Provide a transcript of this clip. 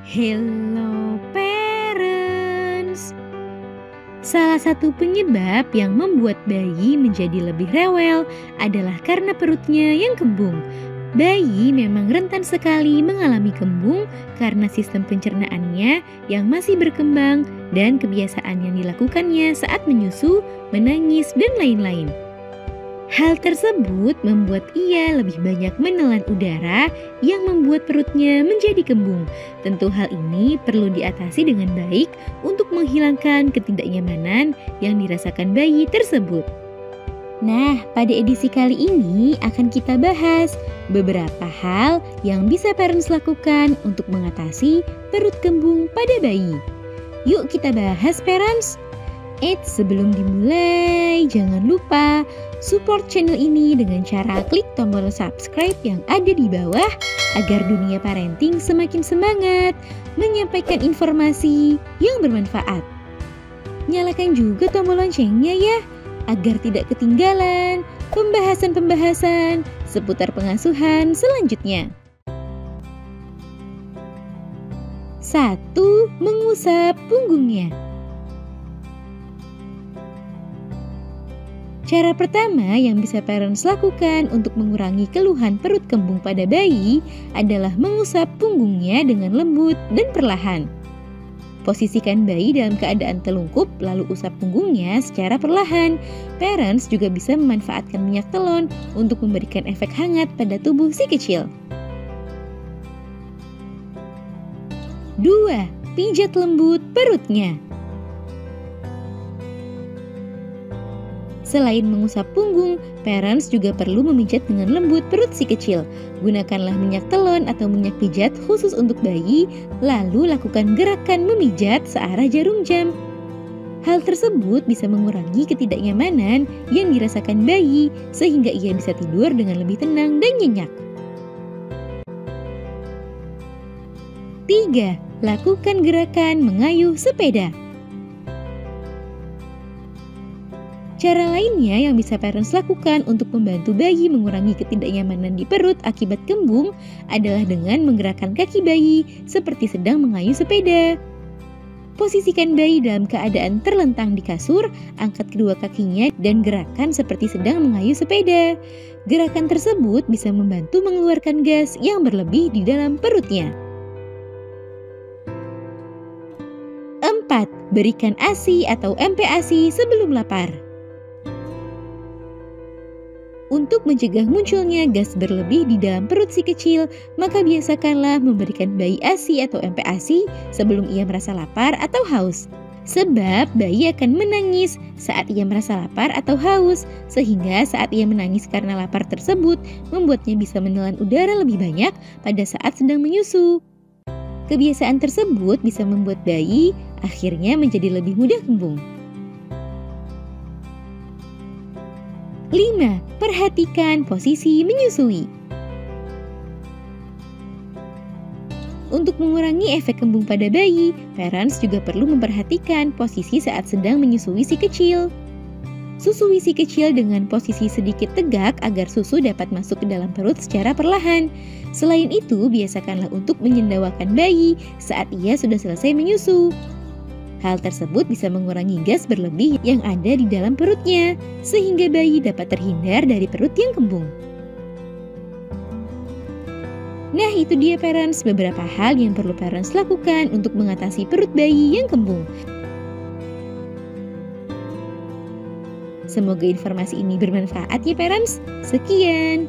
Hello parents. Salah satu penyebab yang membuat bayi menjadi lebih rewel adalah karena perutnya yang kembung. Bayi memang rentan sekali mengalami kembung karena sistem pencernaannya yang masih berkembang dan kebiasaan yang dilakukannya saat menyusu, menangis, dan lain-lain. Hal tersebut membuat ia lebih banyak menelan udara yang membuat perutnya menjadi kembung. Tentu hal ini perlu diatasi dengan baik untuk menghilangkan ketidaknyamanan yang dirasakan bayi tersebut. Nah, pada edisi kali ini akan kita bahas beberapa hal yang bisa parents lakukan untuk mengatasi perut kembung pada bayi. Yuk kita bahas parents. Sebelum dimulai, jangan lupa support channel ini dengan cara klik tombol subscribe yang ada di bawah agar dunia parenting semakin semangat menyampaikan informasi yang bermanfaat. Nyalakan juga tombol loncengnya ya, agar tidak ketinggalan pembahasan-pembahasan seputar pengasuhan selanjutnya. 1. Mengusap punggungnya. Cara pertama yang bisa parents lakukan untuk mengurangi keluhan perut kembung pada bayi adalah mengusap punggungnya dengan lembut dan perlahan. Posisikan bayi dalam keadaan telungkup lalu usap punggungnya secara perlahan. Parents juga bisa memanfaatkan minyak telon untuk memberikan efek hangat pada tubuh si kecil. 2. Pijat lembut perutnya. Selain mengusap punggung, parents juga perlu memijat dengan lembut perut si kecil. Gunakanlah minyak telon atau minyak pijat khusus untuk bayi, lalu lakukan gerakan memijat searah jarum jam. Hal tersebut bisa mengurangi ketidaknyamanan yang dirasakan bayi, sehingga ia bisa tidur dengan lebih tenang dan nyenyak. 3. Lakukan gerakan mengayuh sepeda. Cara lainnya yang bisa parents lakukan untuk membantu bayi mengurangi ketidaknyamanan di perut akibat kembung adalah dengan menggerakkan kaki bayi seperti sedang mengayuh sepeda. Posisikan bayi dalam keadaan terlentang di kasur, angkat kedua kakinya dan gerakan seperti sedang mengayuh sepeda. Gerakan tersebut bisa membantu mengeluarkan gas yang berlebih di dalam perutnya. 4. Berikan ASI atau MPASI sebelum lapar. Untuk mencegah munculnya gas berlebih di dalam perut si kecil, maka biasakanlah memberikan bayi ASI atau MPASI sebelum ia merasa lapar atau haus. Sebab bayi akan menangis saat ia merasa lapar atau haus, sehingga saat ia menangis karena lapar tersebut membuatnya bisa menelan udara lebih banyak pada saat sedang menyusu. Kebiasaan tersebut bisa membuat bayi akhirnya menjadi lebih mudah kembung. 5. Perhatikan posisi menyusui. Untuk mengurangi efek kembung pada bayi, parents juga perlu memperhatikan posisi saat sedang menyusui si kecil. Susui si kecil dengan posisi sedikit tegak agar susu dapat masuk ke dalam perut secara perlahan. Selain itu, biasakanlah untuk menyendawakan bayi saat ia sudah selesai menyusu. Hal tersebut bisa mengurangi gas berlebih yang ada di dalam perutnya, sehingga bayi dapat terhindar dari perut yang kembung. Nah, itu dia parents, beberapa hal yang perlu parents lakukan untuk mengatasi perut bayi yang kembung. Semoga informasi ini bermanfaat ya parents. Sekian.